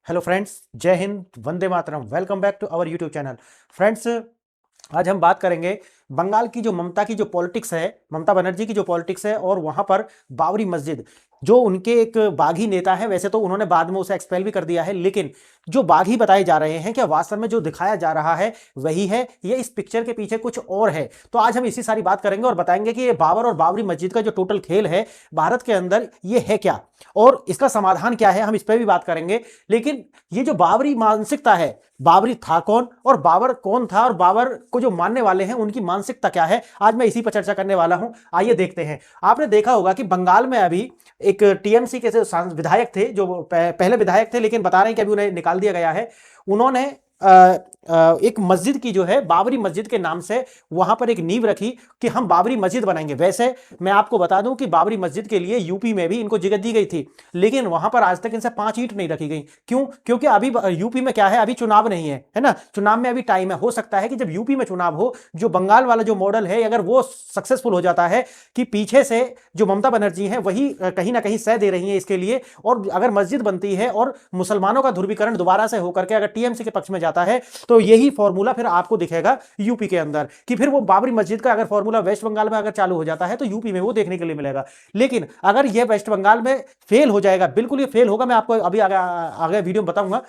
Hello friends, जय हिंद, वंदे मातरम। Welcome back to our YouTube channel. Friends, आज हम बात करेंगे बंगाल की जो ममता की जो पॉलिटिक्स है, ममता बनर्जी की जो पॉलिटिक्स है, और वहां पर बाबरी मस्जिद, जो उनके एक बागी नेता है, वैसे तो उन्होंने बाद में उसे एक्सपेल भी कर दिया है, लेकिन जो बागी बताए जा रहे हैं, क्या वास्तव में जो दिखाया जा रहा है वही है, ये इस पिक्चर के पीछे कुछ और है। तो आज हम इसी सारी बात करेंगे और बताएंगे कि ये बाबर और बाबरी मस्जिद का जो टोटल खेल है भारत के अंदर, ये है क्या और इसका समाधान क्या है, हम इस पर भी बात करेंगे। लेकिन ये जो बाबरी मानसिकता है, बाबरी था कौन और बाबर कौन था, और बाबर को जो मानने वाले हैं उनकी मानसिकता क्या है, आज मैं इसी पर चर्चा करने वाला हूं। आइए देखते हैं। आपने देखा होगा कि बंगाल में अभी एक टीएमसी के विधायक थे, जो पहले विधायक थे, लेकिन बता रहे हैं कि अभी उन्हें निकाल दिया गया है। उन्होंने एक मस्जिद की जो है बाबरी मस्जिद के नाम से वहां पर एक नींव रखी कि हम बाबरी मस्जिद बनाएंगे। वैसे मैं आपको बता दूं कि बाबरी मस्जिद के लिए यूपी में भी इनको जगह दी गई थी, लेकिन वहां पर आज तक इनसे 5 ईंट नहीं रखी गई। क्यों? क्योंकि अभी यूपी में क्या है, अभी चुनाव नहीं है, है ना। चुनाव में अभी टाइम है। हो सकता है कि जब यूपी में चुनाव हो, जो बंगाल वाला जो मॉडल है, अगर वो सक्सेसफुल हो जाता है कि पीछे से जो ममता बनर्जी है वही कहीं ना कहीं सह दे रही है इसके लिए, और अगर मस्जिद बनती है और मुसलमानों का ध्रुवीकरण दोबारा से होकर के अगर टीएमसी के पक्ष में जाता है, तो यही फॉर्मूला फिर आपको दिखेगा यूपी के अंदर, कि फिर वो बाबरी मस्जिद का अगर फॉर्मूला वेस्ट बंगाल में अगर चालू हो जाता है तो यूपी में वो देखने के लिए मिलेगा। लेकिन अगर ये वेस्ट बंगाल में फेल हो जाएगा, बिल्कुल ये फेल होगा, मैं आपको अभी आगे वीडियो में बताऊंगा,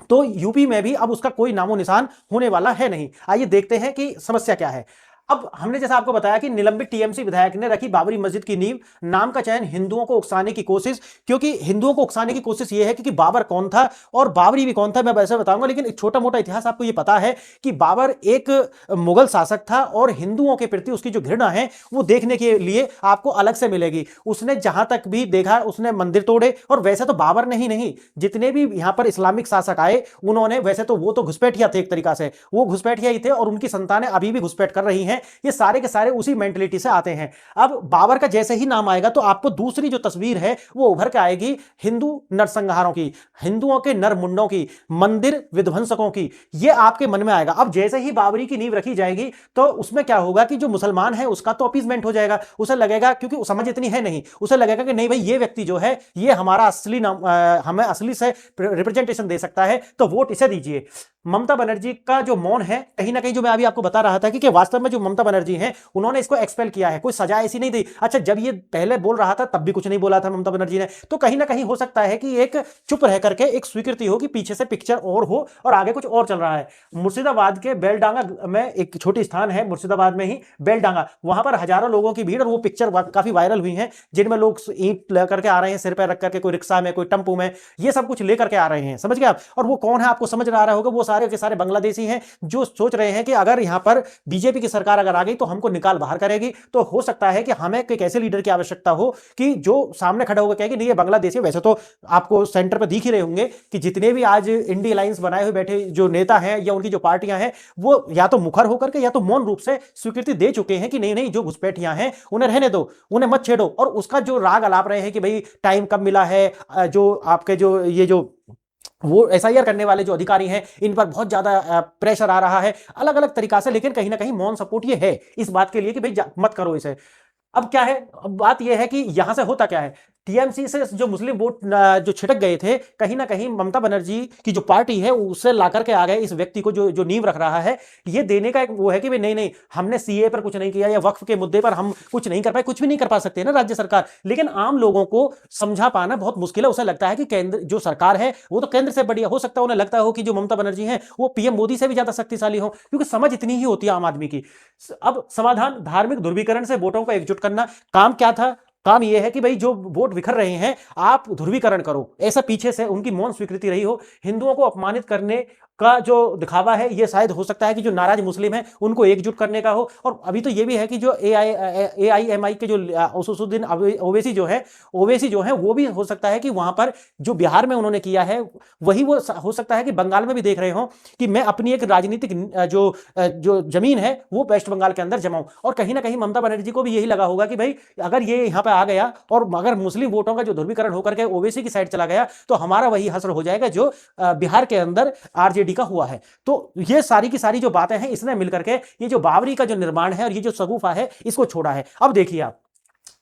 तो यूपी में भी अब उसका कोई नामो निशान होने वाला है नहीं। आइए देखते हैं कि समस्या क्या है। अब हमने जैसा आपको बताया कि निलंबित टीएमसी विधायक ने रखी बाबरी मस्जिद की नींव, नाम का चयन हिंदुओं को उकसाने की कोशिश, क्योंकि हिंदुओं को उकसाने की कोशिश यह है कि बाबर कौन था और बाबरी भी कौन था, मैं वैसे बताऊंगा। लेकिन एक छोटा मोटा इतिहास आपको यह पता है कि बाबर एक मुगल शासक था और हिंदुओं के प्रति उसकी जो घृणा है वो देखने के लिए आपको अलग से मिलेगी। उसने जहां तक भी देखा उसने मंदिर तोड़े, और वैसे तो बाबर ने ही नहीं, जितने भी यहां पर इस्लामिक शासक आए उन्होंने, वैसे तो वो तो घुसपैठिया थे, एक तरीका से वो घुसपैठिया ही थे, और उनकी संतानें अभी भी घुसपैठ कर रही हैं। ये सारे के सारे उसी मेंटलिटी से आते हैं। अब बाबर का जैसे ही नाम आएगा तो आपको दूसरी जो तस्वीर है वो उभर के आएगी, हिंदू नरसंहारों की, हिंदुओं के नरमुंडों की, मंदिर विध्वंसकों की, ये आपके मन में आएगा। अब जैसे ही बाबरी की नींव रखी जाएगी तो उसमें क्या होगा कि जो मुसलमान है उसका तो अपीजमेंट हो जाएगा। उसे लगेगा, क्योंकि समझ इतनी है नहीं, उसे लगेगा कि नहीं भाई, ये व्यक्ति जो है ये हमारा असली नाम, हमें असली से रिप्रेजेंटेशन दे सकता है, तो वोट इसे दीजिए। ममता बनर्जी का जो मौन है, कहीं ना कहीं जो मैं अभी आपको बता रहा था कि वास्तव में जो ममता बनर्जी है उन्होंने इसको एक्सपेल किया है, कोई सजा ऐसी नहीं दी। अच्छा, जब ये पहले बोल रहा था तब भी कुछ नहीं बोला था ममता बनर्जी ने, तो कहीं ना कहीं हो सकता है कि एक चुप रह करके एक स्वीकृति हो कि पीछे से पिक्चर और हो और आगे कुछ और चल रहा है। मुर्शिदाबाद के बेलडांगा में एक छोटी स्थान है, मुर्शिदाबाद में ही बेलडांगा, वहां पर हजारों लोगों की भीड़, और वो पिक्चर काफी वायरल हुई है, जिनमें लोग ईंट लेकर के आ रहे हैं सिर पर रख करके, कोई रिक्शा में, कोई टेम्पो में, ये सब कुछ लेकर के आ रहे हैं, समझ गए आप। और वो कौन है आपको समझ आ रहा होगा, वो सारे के सारे बांग्लादेशी हैं, जो सोच रहे हैं कि अगर यहां पर बीजेपी की सरकार अगर आ गई तो हमको निकाल बाहर करेगी। तो हो सकता है कि हमें एक ऐसे लीडर की आवश्यकता हो कि जो सामने खड़ा होकर कहेगी नहीं ये बांग्लादेशी। वैसे तो आपको सेंटर पर दिख ही रहे होंगे कि जितने भी आज इंडी अलायंस बनाए हुए बैठे जो नेता हैं या उनकी जो पार्टियां हैं, वो या तो मुखर होकर के या तो मौन रूप से स्वीकृति दे चुके हैं कि नहीं नहीं, जो घुसपैठियां हैं उन्हें रहने दो, उन्हें मत छेड़ो। और उसका जो राग अलाप रहे हैं कि भाई टाइम कब मिला है, जो आपके जो ये जो वो एसआईआर करने वाले जो अधिकारी हैं इन पर बहुत ज्यादा प्रेशर आ रहा है अलग अलग तरीका से, लेकिन कहीं ना कहीं मौन सपोर्ट ये है इस बात के लिए कि भाई मत करो इसे। अब क्या है, अब बात यह है कि यहां से होता क्या है, टीएमसी से जो मुस्लिम वोट जो छिटक गए थे, कहीं ना कहीं ममता बनर्जी की जो पार्टी है उससे ला करके आ गए इस व्यक्ति को जो जो नींव रख रहा है। ये देने का एक वो है कि भाई नहीं नहीं, हमने सीए पर कुछ नहीं किया या वक्फ के मुद्दे पर हम कुछ नहीं कर पाए, कुछ भी नहीं कर पा सकते ना राज्य सरकार, लेकिन आम लोगों को समझा पाना बहुत मुश्किल है। उसे लगता है कि केंद्र जो सरकार है वो तो केंद्र से बढ़िया, हो सकता है उन्हें लगता हो कि जो ममता बनर्जी है वो पीएम मोदी से भी ज्यादा शक्तिशाली हो, क्योंकि समझ इतनी ही होती है आम आदमी की। अब समाधान, धार्मिक ध्रुवीकरण से वोटों को एकजुट करना। काम क्या था? काम यह है कि भाई जो वोट बिखर रहे हैं आप ध्रुवीकरण करो, ऐसा पीछे से उनकी मौन स्वीकृति रही हो। हिंदुओं को अपमानित करने का जो दिखावा है ये शायद हो सकता है कि जो नाराज मुस्लिम हैं उनको एकजुट करने का हो। और अभी तो ये भी है कि जो एआईएमआई के जो असदुद्दीन ओवैसी जो है वो भी हो सकता है कि वहां पर जो बिहार में उन्होंने किया है वही वो हो सकता है कि बंगाल में भी देख रहे हो कि मैं अपनी एक राजनीतिक जो जमीन है वो वेस्ट बंगाल के अंदर जमाऊं। और कहीं ना कहीं ममता बनर्जी को भी यही लगा होगा कि भाई अगर ये यहां पर आ गया और अगर मुस्लिम वोटों का जो ध्रुवीकरण होकर के ओवैसी की साइड चला गया तो हमारा वही हश्र हो जाएगा जो बिहार के अंदर आरजेडी का हुआ है। तो ये सारी की सारी जो बातें हैं इसने मिलकर के ये जो बाबरी का जो निर्माण है और ये जो सगुफा है इसको छोड़ा है। अब देखिए आप,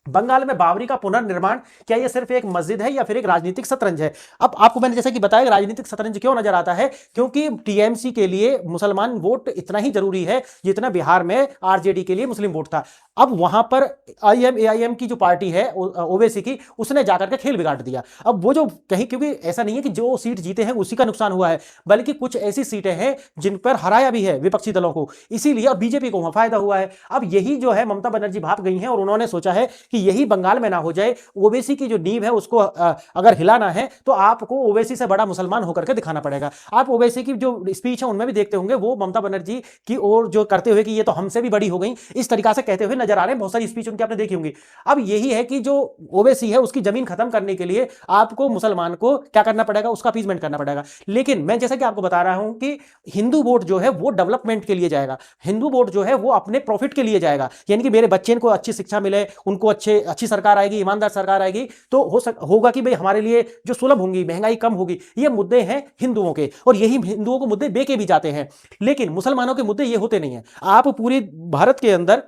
बंगाल में बाबरी का पुनर्निर्माण क्या ये सिर्फ एक मस्जिद है या फिर एक राजनीतिक शतरंज है? अब आपको मैंने जैसे कि बताया, राजनीतिक शतरंज क्यों नजर आता है, क्योंकि टीएमसी के लिए मुसलमान वोट इतना ही जरूरी है जितना बिहार में आरजेडी के लिए मुस्लिम वोट था। अब वहां पर एआईएम की जो पार्टी है ओवैसी की, उसने जाकर के खेल बिगाड़ दिया। अब वो जो कहीं, क्योंकि ऐसा नहीं है कि जो सीट जीते हैं उसी का नुकसान हुआ है, बल्कि कुछ ऐसी सीटें हैं जिन पर हराया भी है विपक्षी दलों को, इसीलिए अब बीजेपी को फायदा हुआ है। अब यही जो है ममता बनर्जी भाप गई हैं और उन्होंने सोचा है कि यही बंगाल में ना हो जाए, ओवैसी की जो नींव है उसको अगर हिलाना है तो आपको ओवैसी से बड़ा मुसलमान होकर के दिखाना पड़ेगा। आप ओवैसी की जो स्पीच है उनमें भी देखते होंगे, वो ममता बनर्जी की ओर जो करते हुए कि ये तो हमसे भी बड़ी हो गई, इस तरीका से कहते हुए नजर आ रहे हैं। बहुत सारी स्पीच उनकी आपने देखी होंगी। अब यही है कि जो ओवैसी है उसकी जमीन खत्म करने के लिए आपको मुसलमान को क्या करना पड़ेगा, उसका अपीजमेंट करना पड़ेगा। लेकिन मैं जैसा कि आपको बता रहा हूं कि हिंदू वोट जो है वो डेवलपमेंट के लिए जाएगा, हिंदू वोट जो है वो अपने प्रॉफिट के लिए जाएगा, यानी कि मेरे बच्चे को अच्छी शिक्षा मिले, उनको अच्छी सरकार आएगी, ईमानदार सरकार आएगी, तो होगा कि भाई हमारे लिए जो सुलभ होंगी, महंगाई कम होगी। ये मुद्दे हैं हिंदुओं के, और यही हिंदुओं को मुद्दे बेके भी जाते हैं। लेकिन मुसलमानों के मुद्दे ये होते नहीं है। आप पूरे भारत के अंदर,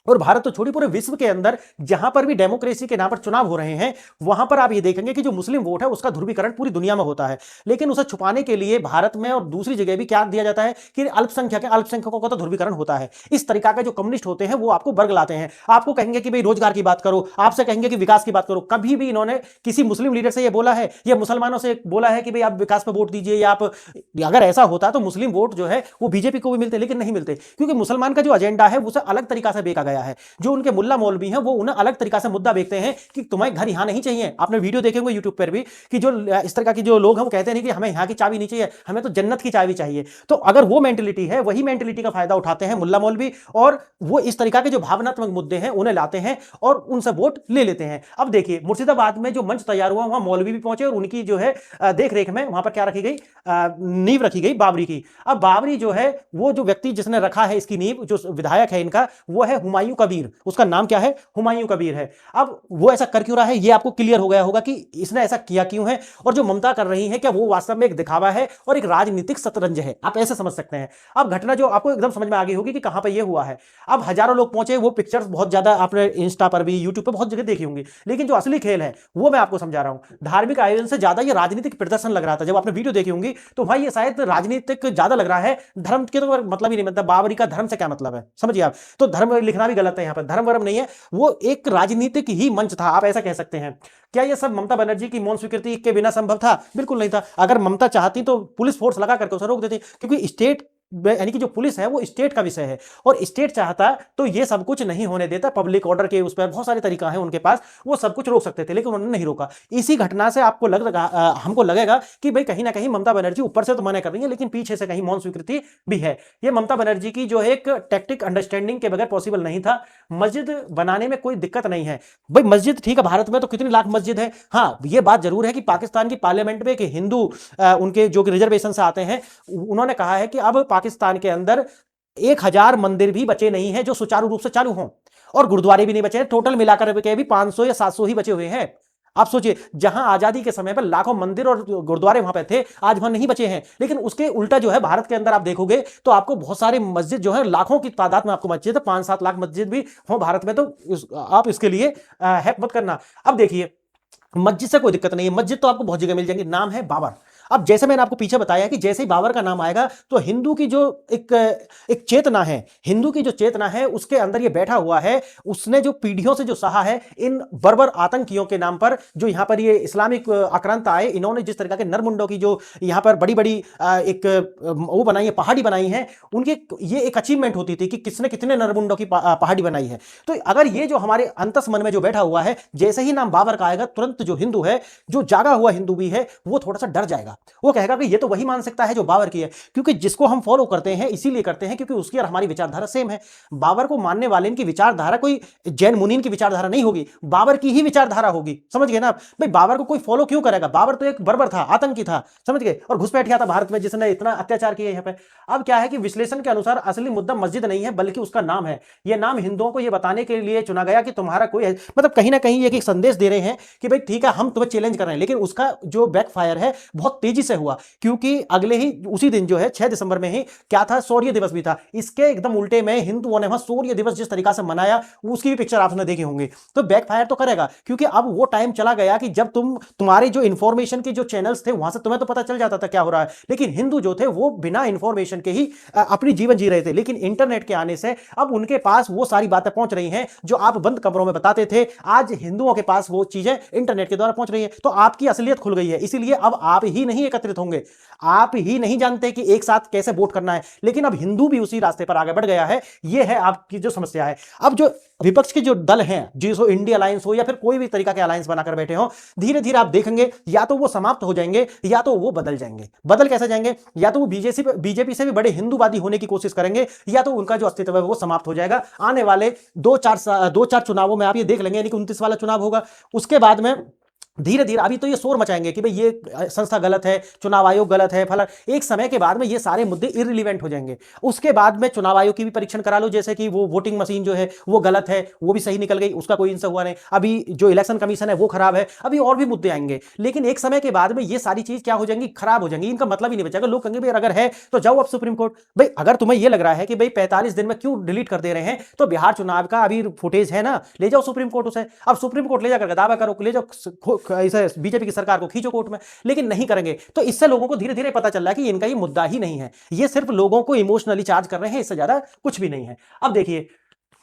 और भारत तो छोड़ी पूरे विश्व के अंदर जहां पर भी डेमोक्रेसी के नाम पर चुनाव हो रहे हैं, वहां पर आप ये देखेंगे कि जो मुस्लिम वोट है उसका ध्रुवीकरण पूरी दुनिया में होता है। लेकिन उसे छुपाने के लिए भारत में और दूसरी जगह भी क्या दिया जाता है कि अल्पसंख्यकों का तो ध्रुवीकरण होता है। इस तरीका के जो कम्युनिस्ट होते हैं वो आपको वर्ग लाते हैं, आपको कहेंगे कि भाई रोजगार की बात करो, आपसे कहेंगे कि विकास की बात करो। कभी भी इन्होंने किसी मुस्लिम लीडर से ये बोला है या मुसलमानों से बोला है कि भाई आप विकास पर वोट दीजिए, या आप, अगर ऐसा होता तो मुस्लिम वोट जो है वो बीजेपी को भी मिलते, लेकिन नहीं मिलते, क्योंकि मुसलमान का जो एजेंडा है उसे अलग तरीका से बेचा गया है। जो उनके मुल्ला मौलवी हैं वो उन्हें अलग तरीका से मुद्दा देखते हैं कि तुम्हें घर यहां नहीं चाहिए। आपने वीडियो देखे होंगे यूट्यूब पर भी कि जो इस तरह की जो लोग हैं वो कहते हैं कि हमें यहां की चाबी नहीं चाहिए, हमें तो जन्नत की चाबी चाहिए। तो अगर वो मेंटेलिटी है, वही मेंटेलिटी का फायदा उठाते हैं मुल्ला मौलवी, और वो इस तरीका के जो भावनात्मक मुद्दे हैं उन्हें लाते हैं और उनसे वोट ले लेते हैं। अब देखिए मुर्शिदाबाद में जो मंच तैयार हुआ, वहां मौलवी भी पहुंचे और उनकी जो है देख रेख में वहां पर क्या रखी गई, नींव रखी गई बाबरी की। अब बाबरी जो है, वो जो व्यक्ति जिसने रखा है इसकी नींव, जो विधायक है इनका, वो है हुमायूं कबीर। उसका नाम क्या है, हुमायूं कबीर है। अब वो ऐसा कर क्यों रहा है, ये आपको क्लियर हो गया होगा कि इसने ऐसा किया क्यों है, और जो ममता कर रही है क्या वो वास्तव में एक दिखावा है और एक राजनीतिक शतरंज है, आप ऐसे समझ सकते हैं। अब घटना जो आपको एकदम समझ में आ गई होगी कि कहां पर ये हुआ है। अब हजारों लोग पहुंचे, वो पिक्चर्स बहुत ज्यादा आपने इंस्टा पर भी, यूट्यूब पर बहुत जगह देखी होंगी, लेकिन जो असली खेल है वो मैं आपको समझा रहा हूं। धार्मिक आयोजन से ज्यादा ये राजनीतिक प्रदर्शन लग रहा था। जब आपने वीडियो देखी होंगी तो भाई ये शायद राजनीतिक ज्यादा लग रहा है, धर्म के तो मतलब ही नहीं बनता। बाबरी का धर्म से क्या मतलब है, समझिए आप। तो धर्म लिखना भी गलत है, यहां पर धर्म वर्म नहीं है, वो एक राजनीतिक ही मंच था, आप ऐसा कह सकते हैं। क्या यह सब ममता बनर्जी की मौन स्वीकृति के बिना संभव था? बिल्कुल नहीं था। अगर ममता चाहती तो पुलिस फोर्स लगा करके उसे रोक देती, क्योंकि स्टेट यानी कि जो पुलिस है वो स्टेट का विषय है, और स्टेट चाहता तो ये सब कुछ नहीं होने देता। पब्लिक ऑर्डर के उस पर बहुत सारे तरीका है उनके पास, वो सब कुछ रोक सकते थे, लेकिन उन्होंने नहीं रोका। इसी घटना से आपको हमको लगेगा कि भाई कहीं ना कहीं ममता बनर्जी ऊपर से तो मना कर रही है, लेकिन पीछे से कहीं मौन स्वीकृति भी है। ये ममता बनर्जी की जो एक टैक्टिक अंडरस्टैंडिंग के बगैर पॉसिबल नहीं था। मस्जिद बनाने में कोई दिक्कत नहीं है भाई, मस्जिद ठीक है, भारत में तो कितनी लाख मस्जिद है। हाँ, ये बात जरूर है कि पाकिस्तान की पार्लियामेंट में कि हिंदू उनके जो रिजर्वेशन से आते हैं, उन्होंने कहा है कि अब पाकिस्तान के अंदर 1000 मंदिर भी बचे नहीं हैं जो सुचारू रूप से चालू हों, और गुरुद्वारे भी नहीं बचे हैं। टोटल मिलाकर के भी 500 या 700 ही बचे हुए हैं। आप सोचिए, जहां आजादी के समय पर लाखों मंदिर और गुरुद्वारे वहां पे थे, आज वहां नहीं बचे हैं। लेकिन उसके उल्टा जो है भारत के अंदर आप देखोगे तो आपको बहुत सारे मस्जिद जो है, लाखों की तादाद में आपको मस्जिद, 5-7 लाख मस्जिद भी हो भारत में, तो आप इसके लिए हैक मत करना। अब देखिए, मस्जिद से कोई दिक्कत नहीं है, मस्जिद तो आपको बहुत जगह मिल जाएंगे। नाम है बाबर। अब जैसे मैंने आपको पीछे बताया कि जैसे ही बाबर का नाम आएगा तो हिंदू की जो एक चेतना है, हिंदू की जो चेतना है उसके अंदर ये बैठा हुआ है। उसने जो पीढ़ियों से जो सहा है इन बर्बर आतंकियों के नाम पर, जो यहां पर ये इस्लामिक आक्रांता आए, इन्होंने जिस तरह के नरमुंडों की जो यहां पर बड़ी बड़ी एक वो बनाई है, पहाड़ी बनाई है, उनके ये एक अचीवमेंट होती थी कि किसने कितने नरमुंडों की पहाड़ी बनाई है। तो अगर ये जो हमारे अंतस मन में जो बैठा हुआ है, जैसे ही नाम बाबर का आएगा, तुरंत जो हिंदू है, जो जागा हुआ हिंदू भी है, वो थोड़ा सा डर जाएगा। वो कहेगा कि ये तो वही मान सकता है जो बाबर की है, क्योंकि जिसको हम फॉलो करते हैं इसीलिए करते हैं क्योंकि उसकी और हमारी विचारधारा सेम है। बाबर को मानने वाले की विचारधारा कोई जैन मुनीन की विचारधारा नहीं होगी, बाबर की ही विचारधारा होगी। समझ गए ना आप? भाई बाबर को कोई फॉलो क्यों करेगा? बाबर तो एक बर्बर था, आतंकी था, समझ गए, और घुसपैठिया था भारत में, जिसने इतना अत्याचार किया यहाँ पे। अब क्या है कि विश्लेषण के अनुसार असली मुद्दा मस्जिद नहीं है, बल्कि उसका नाम है। यह नाम हिंदुओं को यह बताने के लिए चुना गया कि तुम्हारा कोई है, मतलब कहीं ना कहीं एक संदेश दे रहे हैं कि भाई ठीक है, हम तुम्हें चैलेंज कर रहे हैं, लेकिन उसका जो बैकफायर है बहुत तेजी से हुआ, क्योंकि अगले ही उसी दिन जो है 6 दिसंबर में ही क्या था, शौर्य दिवस भी था। इसके एकदम उल्टे में हिंदुओं ने वहां शौर्य दिवस जिस तरीका से मनाया उसकी भी पिक्चर आपने देखी होंगी, तो बैकफायर तो करेगा, क्योंकि अब वो टाइम चला गया कि जब तुम्हारे जो इंफॉर्मेशन के जो चैनल्स थे वहां से तुम्हें तो पता चल जाता था क्या हो रहा है, लेकिन हिंदू जो थे वो बिना इंफॉर्मेशन के ही अपनी जीवन जी रहे थे। लेकिन इंटरनेट के आने से अब उनके पास वो सारी बातें पहुंच रही हैं जो आप बंद कमरों में बताते थे, आज हिंदुओं के पास वो चीजें इंटरनेट के द्वारा पहुंच रही है। तो आपकी असलियत खुल गई है, इसीलिए अब आप ही नहीं एकत्रित होंगे, आप ही नहीं जानते कि एक साथ कैसे वोट करना है, लेकिन अब हिंदू भी उसी रास्ते पर आगे बढ़ गया है। यह है आपकी जो समस्या है। अब जो विपक्ष के जो दल हैं, जिसको इंडिया अलायंस हो या फिर कोई भी तरीका के अलायंस बनाकर बैठे हो, धीरे धीरे आप देखेंगे या तो वो समाप्त हो जाएंगे या तो वो बदल जाएंगे। बदल कैसे जाएंगे? या तो वो बीजेपी से भी बड़े हिंदूवादी होने की कोशिश करेंगे, या तो उनका जो अस्तित्व है वो समाप्त हो जाएगा। आने वाले दो चार चुनावों में आप ये देख लेंगे, यानी कि 29 वाला चुनाव होगा, उसके बाद में धीरे धीरे अभी तो ये शोर मचाएंगे कि भाई ये संस्था गलत है, चुनाव आयोग गलत है, फला। एक समय के बाद में ये सारे मुद्दे इररिलेवेंट हो जाएंगे। उसके बाद में चुनाव आयोग की भी परीक्षण करा लो, जैसे कि वो वोटिंग मशीन जो है वो गलत है, वो भी सही निकल गई, उसका कोई इनसे हुआ नहीं। अभी जो इलेक्शन कमीशन है वो खराब है, अभी और भी मुद्दे आएंगे। लेकिन एक समय के बाद में ये सारी चीज क्या हो जाएंगी, खराब हो जाएंगी, इनका मतलब ही नहीं बचेगा। लोग कहेंगे भाई अगर है तो जाओ अब सुप्रीम कोर्ट। भाई अगर तुम्हें ये लग रहा है कि भाई 45 दिन में क्यों डिलीट कर दे रहे हैं, तो बिहार चुनाव का अभी फुटेज है ना, ले जाओ सुप्रीम कोर्ट उसे। अब सुप्रीम कोर्ट ले जाकर दावा करो, ले जाओ बीजेपी की सरकार को खींचो कोर्ट में, लेकिन नहीं करेंगे। तो इससे लोगों को धीरे धीरे पता चल रहा है कि इनका ये मुद्दा ही नहीं है, ये सिर्फ लोगों को इमोशनली चार्ज कर रहे हैं, इससे ज्यादा कुछ भी नहीं है। अब देखिए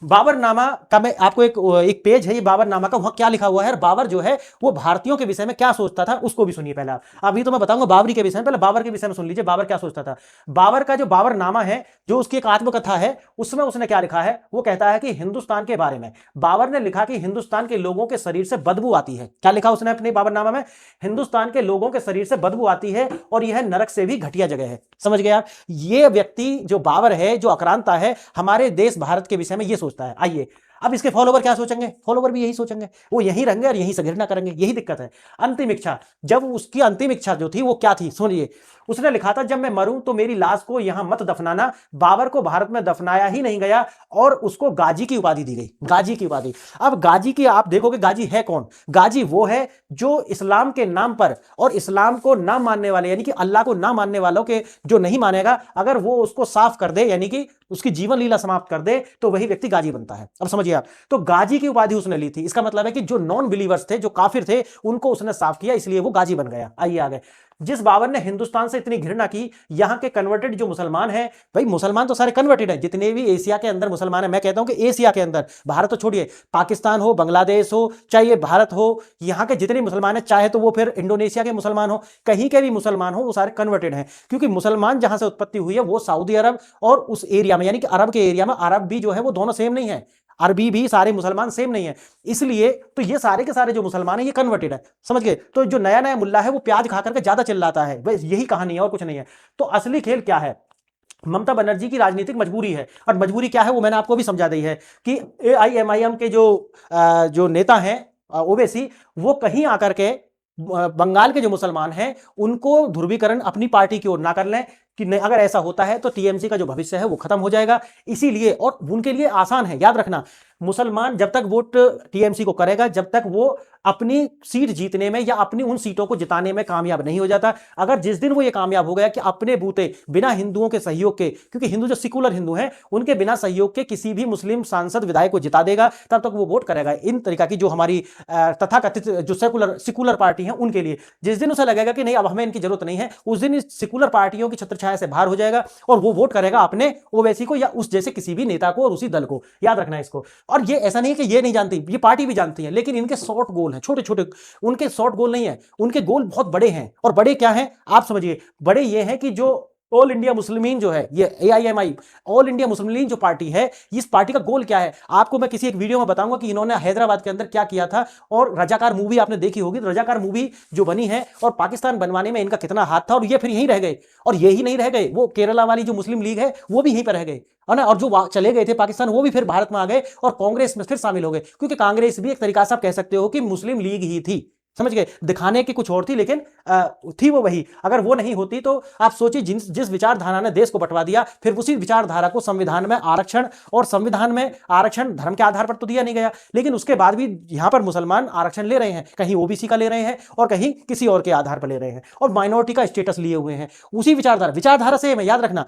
बाबरनामा का मैं आपको एक पेज है ये बाबरनामा का, वहां क्या लिखा हुआ है। बाबर जो है वो भारतीयों के विषय में क्या सोचता था उसको भी सुनिए पहले आप। अभी तो मैं बताऊंगा बाबरी के विषय में, पहले बाबर के विषय में सुन लीजिए बाबर क्या सोचता था। बाबर का जो बाबरनामा है, जो उसकी एक आत्मकथा है, उसमें उसने क्या लिखा है, वो कहता है कि हिंदुस्तान के बारे में बाबर ने लिखा कि हिंदुस्तान के लोगों के शरीर से बदबू आती है। क्या लिखा उसने अपने बाबरनामा में? हिंदुस्तान के लोगों के शरीर से बदबू आती है और यह नरक से भी घटिया जगह है। समझ गए आप? ये व्यक्ति जो बाबर है, जो आक्रांता है, हमारे देश भारत के विषय में ये सोचता है। आइए अब इसके फॉलोवर क्या सोचेंगे? फॉलोवर भी यही सोचेंगे, वो यहीं रहेंगे और यहीं से घृणा करेंगे। यही दिक्कत है। अंतिम इच्छा, जब उसकी अंतिम इच्छा जो थी वो क्या थी सुनिए। उसने लिखा था जब मैं मरूं तो मेरी लाश को यहां मत दफनाना। बाबर को भारत में दफनाया ही नहीं गया और उसको गाजी की उपाधि दी गई। गाजी की उपाधि। अब गाजी की आप देखोगे, गाजी है कौन? गाजी वो है जो इस्लाम के नाम पर और इस्लाम को ना मानने वाले, यानी कि अल्लाह को ना मानने वालों के जो नहीं मानेगा, अगर वो उसको साफ कर दे, यानी कि उसकी जीवन लीला समाप्त कर दे, तो वही व्यक्ति गाजी बनता है। अब समझिए आप, तो गाजी की उपाधि उसने ली थी। इसका मतलब है कि जो नॉन बिलीवर्स थे, जो काफिर थे, उनको उसने साफ किया, इसलिए वो गाजी बन गया। आइए आगे। जिस बाबर ने हिंदुस्तान से इतनी घृणा की, यहां के कन्वर्टेड जो मुसलमान हैं, भाई मुसलमान तो सारे कन्वर्टेड हैं, जितने भी एशिया के अंदर मुसलमान हैं। मैं कहता हूं कि एशिया के अंदर, भारत तो छोड़िए, पाकिस्तान हो, बांग्लादेश हो, चाहे भारत हो, यहां के जितने मुसलमान हैं, चाहे तो वो फिर इंडोनेशिया के मुसलमान हो, कहीं के भी मुसलमान हो, वो सारे कन्वर्टेड हैं। क्योंकि मुसलमान जहां से उत्पत्ति हुई है वो सऊदी अरब और उस एरिया में, यानी कि अरब के एरिया में, अरब भी जो है वो दोनों सेम नहीं है, अरबी भी सारे मुसलमान सेम नहीं है। इसलिए तो ये सारे के सारे जो मुसलमान है ये कन्वर्टेड है। समझ गए? तो जो नया नया मुल्ला है वो प्याज खा करके ज्यादा चिल्लाता है, बस यही कहानी है और कुछ नहीं है। तो असली खेल क्या है? ममता बनर्जी की राजनीतिक मजबूरी है, और मजबूरी क्या है वो मैंने आपको भी समझा दी है कि AIMIM के जो नेता हैं ओवैसी, वो कहीं आकर के बंगाल के जो मुसलमान हैं उनको ध्रुवीकरण अपनी पार्टी की ओर ना कर लें कि नहीं, अगर ऐसा होता है तो TMC का जो भविष्य है वो खत्म हो जाएगा। इसीलिए, और उनके लिए आसान है, याद रखना, मुसलमान जब तक वोट TMC को करेगा, जब तक वो अपनी सीट जीतने में या अपनी उन सीटों को जिताने में कामयाब नहीं हो जाता। अगर जिस दिन वो ये कामयाब हो गया कि अपने बूते बिना हिंदुओं के सहयोग के, क्योंकि हिंदू जो सेकुलर हिंदू हैं उनके बिना सहयोग के किसी भी मुस्लिम सांसद विधायक को जिता देगा, तब तक वो वोट करेगा। इन तरीका की जो हमारी तथाकथित जो सेकुलर पार्टी है उनके लिए, जिस दिन उसे लगेगा कि नहीं अब हमें इनकी जरूरत नहीं है, उस दिन इस सेकुलर पार्टियों की छत्रछाया से बाहर हो जाएगा और वो वोट करेगा अपने ओवैसी को या उस जैसे किसी भी नेता को और उसी दल को। याद रखना है इसको। और ये ऐसा नहीं कि ये नहीं जानती, ये पार्टी भी जानती है, लेकिन इनके शॉर्ट गोल हैं, छोटे छोटे। उनके शॉर्ट गोल नहीं है, उनके गोल बहुत बड़े हैं। और बड़े क्या हैं आप समझिए? बड़े ये हैं कि जो ऑल इंडिया मुस्लिमीन जो है, ये AIMI all India Muslim league जो पार्टी है, इस पार्टी का गोल क्या है आपको मैं किसी एक वीडियो में बताऊंगा कि इन्होंने हैदराबाद के अंदर क्या किया था। और रजाकार मूवी आपने देखी होगी, रजाकार मूवी जो बनी है और पाकिस्तान बनवाने में इनका कितना हाथ था, और ये फिर यहीं रह गए। और यही नहीं रह गए, वो केरला वाली जो मुस्लिम लीग है वो भी यहीं पर रह गए, है ना। और जो चले गए थे पाकिस्तान वो भी फिर भारत में आ गए और कांग्रेस में फिर शामिल हो गए, क्योंकि कांग्रेस भी एक तरीका से आप कह सकते हो कि मुस्लिम लीग ही थी। समझ गए, दिखाने की कुछ और थी लेकिन थी वो वही। अगर वो नहीं होती तो आप सोचिए जिस विचारधारा ने देश को बंटवा दिया, फिर उसी विचारधारा को संविधान में आरक्षण, और संविधान में आरक्षण धर्म के आधार पर तो दिया नहीं गया, लेकिन उसके बाद भी यहां पर मुसलमान आरक्षण ले रहे हैं, कहीं ओबीसी का ले रहे हैं और कहीं किसी और के आधार पर ले रहे हैं, और माइनॉरिटी का स्टेटस लिए हुए हैं। उसी विचारधारा से मैं, याद रखना,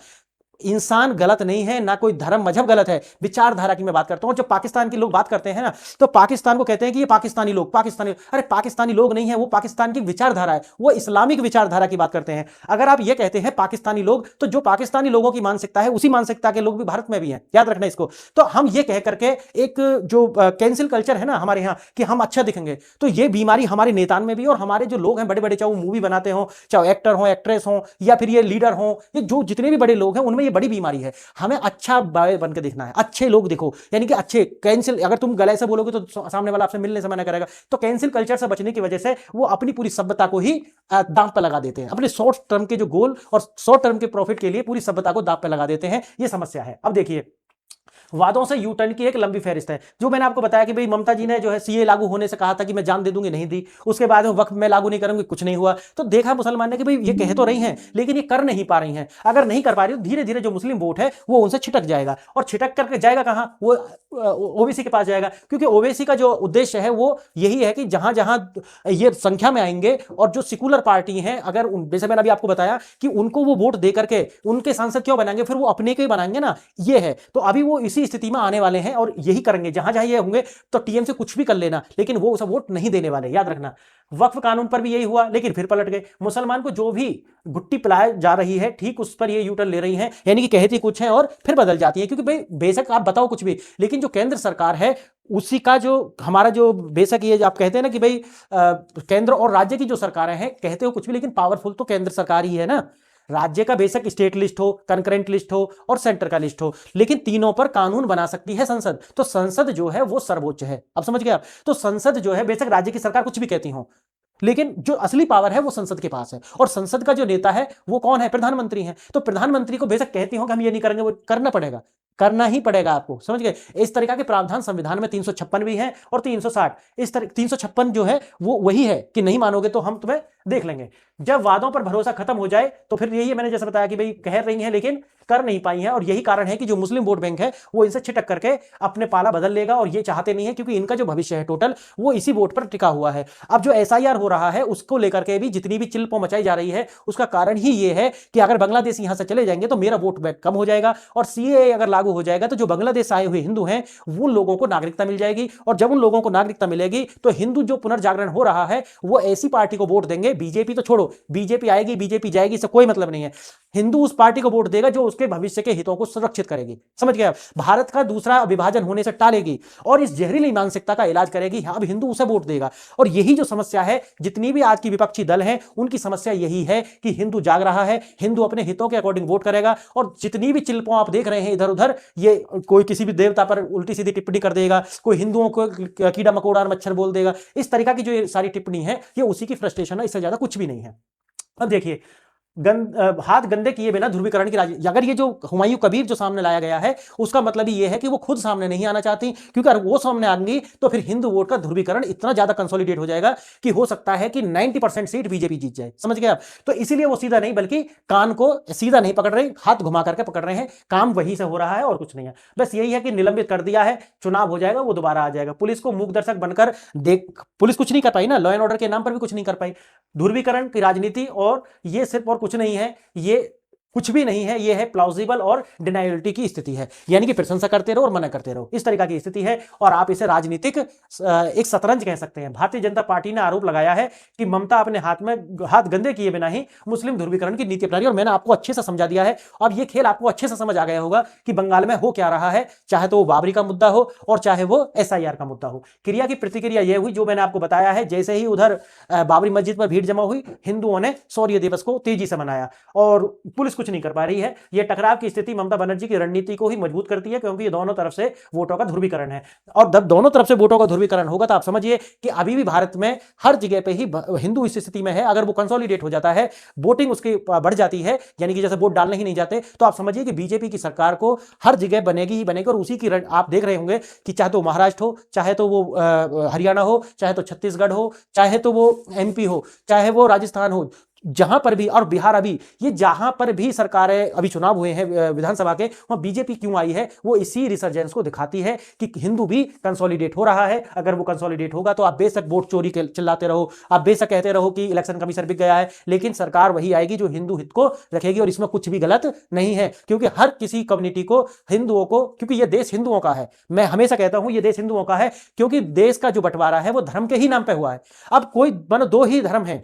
इंसान गलत नहीं है, ना कोई धर्म मजहब गलत है, विचारधारा की मैं बात करता हूं। जब पाकिस्तान के लोग बात करते हैं ना, तो पाकिस्तान को कहते हैं कि ये पाकिस्तानी लोग, पाकिस्तानी, अरे पाकिस्तानी लोग नहीं है, वो पाकिस्तान की विचारधारा है, वो इस्लामिक विचारधारा की बात करते हैं। अगर आप ये कहते हैं पाकिस्तानी लोग, तो जो पाकिस्तानी लोगों की मानसिकता है उसी मानसिकता के लोग भी भारत में भी हैं, याद रखना इसको। तो हम ये कह करके एक जो कैंसिल कल्चर है ना हमारे यहाँ कि हम अच्छा दिखेंगे, तो ये बीमारी हमारे नेताओं में भी, और हमारे जो लोग हैं बड़े बड़े, चाहे वो मूवी बनाते हो, चाहे एक्टर हो, एक्ट्रेस हो, या फिर ये लीडर हो, ये जो जितने भी बड़े लोग हैं उनमें ये बड़ी बीमारी है। हमें अच्छा बन के दिखना है, अच्छे लोग दिखो, यानी कि अच्छे कैंसिल, अगर तुम गले से बोलोगे तो सामने वाला आपसे मिलने से मना करेगा। तो कैंसिल कल्चर से बचने की वजह से वो अपनी पूरी सभ्यता को ही दांव पे लगा देते हैं, अपने शॉर्ट टर्म के जो गोल और शॉर्ट टर्म के प्रॉफिट के लिए पूरी सभ्यता को दांव पे लगा देते हैं। ये समस्या है। अब देखिए, वादों से यू टर्न की एक लंबी फहरिस्त है। जो मैंने आपको बताया कि भाई ममता जी ने जो है सीए लागू होने से कहा था कि मैं जान दे दूंगी, नहीं दी, उसके बाद वक्फ में लागू नहीं करूंगी, कुछ नहीं हुआ। तो देखा मुसलमान ने कि भाई ये कह तो रही हैं लेकिन ये कर नहीं पा रही हैं। अगर नहीं कर पा रही तो धीरे धीरे जो मुस्लिम वोट है वो उनसे छिटक जाएगा, और छिटक करके जाएगा कहां, वो ओबीसी के पास जाएगा, क्योंकि ओबीसी का जो उद्देश्य है वो यही है कि जहां जहां ये संख्या में आएंगे और जो सेकुलर पार्टी हैं, अगर जैसे मैंने अभी आपको बताया कि उनको वो वोट दे करके उनके सांसद क्यों बनाएंगे, फिर वो अपने के ही बनाएंगे ना, ये है। तो अभी वो इसी स्थिति में आने वाले हैं और यही करेंगे, जहां जहां ये होंगे तो टीएमसी कुछ भी कर लेना, लेकिन वो उसे वोट नहीं देने वाले, याद रखना। वक्फ कानून पर भी यही हुआ, लेकिन फिर पलट गए। मुसलमान को जो भी गुट्टी पिलाई जा रही है, ठीक उस पर ये यूटर्न ले रही हैं, यानी कि कहती कुछ है और फिर बदल जाती है। क्योंकि भाई बेशक आप बताओ कुछ भी, लेकिन जो केंद्र सरकार है उसी का जो हमारा जो बेशक ये आप कहते हैं ना कि भाई केंद्र और राज्य की जो सरकारें हैं, कहते हो कुछ भी लेकिन पावरफुल तो केंद्र सरकार ही है ना। राज्य का बेशक स्टेट लिस्ट हो, कंकरेंट लिस्ट हो और सेंटर का लिस्ट हो, लेकिन तीनों पर कानून बना सकती है संसद। तो संसद जो है वो सर्वोच्च है। अब समझ गए आप? तो संसद जो है, बेशक राज्य की सरकार कुछ भी कहती हो, लेकिन जो असली पावर है वो संसद के पास है, और संसद का जो नेता है वो कौन है? प्रधानमंत्री है। तो प्रधानमंत्री को बेशक कहती हो कि हम ये नहीं करेंगे, वो करना पड़ेगा, करना ही पड़ेगा आपको, समझ गए? इस तरीका के प्रावधान संविधान में 356 भी है और 360। इस तरह 356 जो है वो वही है कि नहीं मानोगे तो हम तुम्हें देख लेंगे। जब वादों पर भरोसा खत्म हो जाए तो फिर यही है, मैंने जैसे बताया कि भाई कह रही है लेकिन कर नहीं पाई है, और यही कारण है कि जो मुस्लिम वोट बैंक है वो इनसे छिटक करके अपने पाला बदल लेगा, और ये चाहते नहीं है क्योंकि इनका जो भविष्य है टोटल वो इसी वोट पर टिका हुआ है। अब जो एसआईआर हो रहा है उसको लेकर के भी जितनी भी चिल्पो मचाई जा रही है, उसका कारण ही ये है कि अगर बांग्लादेश यहां से चले जाएंगे तो मेरा वोट बैंक कम हो जाएगा, और सीएए अगर लागू हो जाएगा तो जो बांग्लादेश आए हुए हिंदू हैं वो लोगों को नागरिकता मिल जाएगी, और जब उन लोगों को नागरिकता मिलेगी तो हिंदू जो पुनर्जागरण हो रहा है वो ऐसी पार्टी को वोट देंगे, बीजेपी तो छोड़ो, बीजेपी आएगी बीजेपी जाएगी इससे कोई मतलब नहीं है, हिंदू उस पार्टी को वोट देगा जो उसके भविष्य के हितों को सुरक्षित करेगी। समझ गए? भारत का दूसरा विभाजन होने से टालेगी और इस जहरीली मानसिकता का इलाज करेगी। अब हिंदू उसे वोट देगा, और यही जो समस्या है, जितनी भी आज की विपक्षी दल है उनकी समस्या यही है कि हिंदू जाग रहा है, हिंदू अपने हितों के अकॉर्डिंग वोट करेगा, और जितनी भी चिल्पों आप देख रहे हैं इधर उधर, ये कोई किसी भी देवता पर उल्टी सीधी टिप्पणी कर देगा, कोई हिंदुओं को कीड़ा मकोड़ा और मच्छर बोल देगा, इस तरीका की जो सारी टिप्पणी है ये उसी की फ्रस्ट्रेशन है, इससे ज्यादा कुछ भी नहीं है। अब देखिए, हाथ गंदे किए बिना ध्रुवीकरण की राजनीति, अगर ये जो हुमायूं कबीर जो सामने लाया गया है उसका मतलब ये है कि वो खुद सामने नहीं आना चाहती, क्योंकि अगर वो सामने आएंगी तो फिर हिंदू वोट का ध्रुवीकरण इतना ज्यादा कंसोलिडेट हो जाएगा कि हो सकता है कि 90% सीट बीजेपी जीत जाए। समझ गए आप? तो इसीलिए वो सीधा नहीं, बल्कि कान को सीधा नहीं पकड़ रहे, हाथ घुमा करके पकड़ रहे हैं, काम वहीं से हो रहा है और कुछ नहीं है। बस यही है कि निलंबित कर दिया है, चुनाव हो जाएगा, वो दोबारा आ जाएगा। पुलिस को मूक दर्शक बनकर पुलिस कुछ नहीं कर पाई ना, लॉ एंड ऑर्डर के नाम पर भी कुछ नहीं कर पाई। ध्रुवीकरण की राजनीति, और ये सिर्फ और कुछ नहीं है, ये कुछ भी नहीं है, ये है प्लॉजिबल और डिनाइलिटी की स्थिति है, यानी कि प्रशंसा करते रहो और मना करते रहो, इस तरीका की स्थिति है। और आप इसे राजनीतिक एक शतरंज कह सकते हैं। भारतीय जनता पार्टी ने आरोप लगाया है कि ममता अपने हाथ गंदे किए बिना ही मुस्लिम ध्रुवीकरण की नीति अपना रही है, और मैंने आपको अच्छे से समझा दिया है। अब ये खेल आपको अच्छे से समझ आ गया होगा कि बंगाल में हो क्या रहा है, चाहे तो वो बाबरी का मुद्दा हो और चाहे वो एसआईआर का मुद्दा हो। क्रिया की प्रतिक्रिया यह हुई जो मैंने आपको बताया है। जैसे ही उधर बाबरी मस्जिद पर भीड़ जमा हुई, हिंदुओं ने शौर्य दिवस को तेजी से मनाया और पुलिस कुछ कुछ नहीं कर पा रही है। ये टकराव की स्थिति ममता बनर्जी की रणनीति को ही मजबूत करती है, क्योंकि ये दोनों तरफ से वोटों का ध्रुवीकरण है। और जब दोनों तरफ से वोटों का ध्रुवीकरण होगा तो आप समझिए कि अभी भी भारत में हर जगह पे ही हिंदू इस स्थिति में है। अगर वो कंसोलिडेट हो जाता है, वोटिंग उसकी बढ़ जाती है, यानी कि जैसे वोट डालने ही नहीं जाते, तो आप समझिए कि बीजेपी की सरकार को हर जगह बनेगी ही बनेगी। और उसी की आप देख रहे होंगे कि चाहे तो महाराष्ट्र हो, चाहे तो वो हरियाणा हो, चाहे तो छत्तीसगढ़ हो, चाहे तो वो एमपी हो, चाहे वो राजस्थान हो, जहां पर भी, और बिहार, अभी ये जहां पर भी सरकारें अभी चुनाव हुए हैं विधानसभा के, वहां बीजेपी क्यों आई है, वो इसी रिसर्जेंस को दिखाती है कि हिंदू भी कंसोलिडेट हो रहा है। अगर वो कंसोलिडेट होगा तो आप बेशक वोट चोरी के चिल्लाते रहो, आप बेशक कहते रहो कि इलेक्शन कमीशन बिक गया है, लेकिन सरकार वही आएगी जो हिंदू हित को रखेगी। और इसमें कुछ भी गलत नहीं है, क्योंकि हर किसी कम्युनिटी को, हिंदुओं को, क्योंकि ये देश हिंदुओं का है, मैं हमेशा कहता हूं ये देश हिंदुओं का है, क्योंकि देश का जो बंटवारा है वो धर्म के ही नाम पे हुआ है। अब कोई मानो दो ही धर्म है,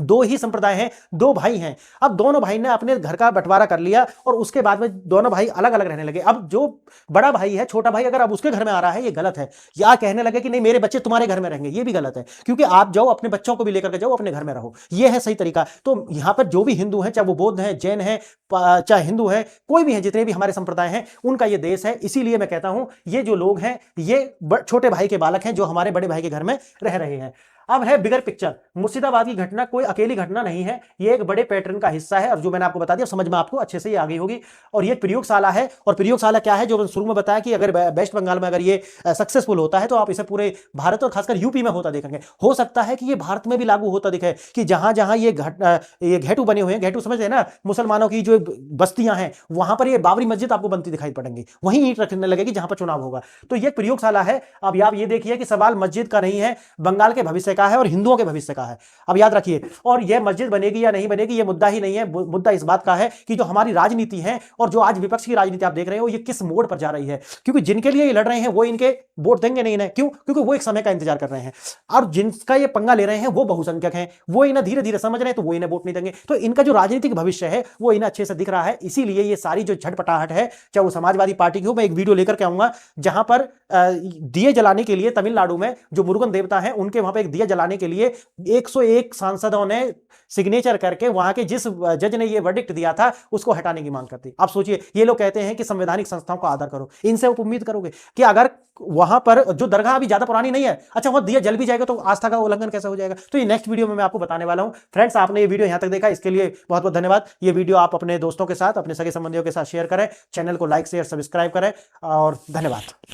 दो ही संप्रदाय हैं, दो भाई हैं, अब दोनों भाई ने अपने घर का बंटवारा कर लिया और उसके बाद में दोनों भाई अलग अलग रहने लगे। अब जो बड़ा भाई है, छोटा भाई, अगर अब उसके घर में आ रहा है, ये गलत है। या कहने लगे कि नहीं मेरे बच्चे तुम्हारे घर में रहेंगे, ये भी गलत है, क्योंकि आप जाओ अपने बच्चों को भी लेकर के जाओ, अपने घर में रहो, ये है सही तरीका। तो यहां पर जो भी हिंदू हैं, चाहे वो बौद्ध हैं, जैन हैं, चाहे हिंदू है, कोई भी है, जितने भी हमारे संप्रदाय हैं, उनका ये देश है। इसीलिए मैं कहता हूं ये जो लोग हैं ये छोटे भाई के बालक हैं, जो हमारे बड़े भाई के घर में रह रहे हैं। अब है बिगर पिक्चर। मुर्शिदाबाद की घटना कोई अकेली घटना नहीं है, ये एक बड़े पैटर्न का हिस्सा है, और जो मैंने आपको बता दिया समझ में आपको अच्छे से ये आ गई होगी। और ये प्रयोगशाला है, और प्रयोगशाला क्या है, जो मैंने शुरू में बताया कि अगर वेस्ट बंगाल में अगर ये सक्सेसफुल होता है तो आप इसे पूरे भारत और खासकर यूपी में होता देखेंगे। हो सकता है कि ये भारत में भी लागू होता दिखे, कि जहां जहां ये घेटू बने हुए हैं, घेटू समझते हैं ना, मुसलमानों की जो बस्तियां हैं, वहां पर ये बाबरी मस्जिद आपको बनती दिखाई पड़ेंगी, वहीं ईंट रखने लगेगी जहां पर चुनाव होगा। तो ये प्रयोगशाला है। अब आप ये देखिए कि सवाल मस्जिद का नहीं है, बंगाल के भविष्य का है और हिंदुओं के भविष्य का है। अब याद रखिए, और यह मस्जिद बनेगी या नहीं बनेगी, यह मुद्दा ही नहीं है। मुद्दा इस बात का है कि जो हमारी राजनीति है और जो आज विपक्ष की राजनीति आप देख रहे हो, ये किस मोड़ पर जा रही है। क्योंकि जिनके लिए ये लड़ रहे हैं वो इनके वोट देंगे नहीं ना, क्यों? क्योंकि वो एक समय का इंतजार कर रहे हैं, और जिनका ये पंगा ले रहे हैं वो बहुसंख्यक हैं, वो इन्हें धीरे धीरे समझ रहे हैं, तो वो इन्हें वोट नहीं देंगे। तो इनका जो राजनीतिक भविष्य है वो इन्हें अच्छे से दिख रहा है। इसीलिए ये सारी जो झटपटाहट है, चाहे वो समाजवादी पार्टी की हो, मैं एक वीडियो लेकर के आऊंगा जहां पर दिए जलाने के लिए तमिलनाडु में जो मुरुगन देवता है, उनके वहां पर एक दिया जलाने के लिए 101 सांसदों ने सिग्नेचर करके वहां के जिस जज ने ये वर्डिक्ट दिया था उसको हटाने की मांग करती। आप सोचिए, ये लोग कहते हैं कि संवैधानिक संस्थाओं का आदर करो, इनसे आप उम्मीद करोगे कि अगर वहां पर जो दरगाह अभी ज्यादा पुरानी नहीं है, अच्छा वहां दिया जल भी जाएगा तो आस्था का उल्लंघन कैसे हो जाएगा? तो ये नेक्स्ट वीडियो में मैं आपको बताने वाला हूं। फ्रेंड्स, आपने ये वीडियो यहां तक देखा, इसके लिए बहुत बहुत धन्यवाद। ये वीडियो आप अपने दोस्तों के साथ, अपने सगे संबंधियों के साथ शेयर करें, चैनल को लाइक शेयर सब्सक्राइब करें, और धन्यवाद।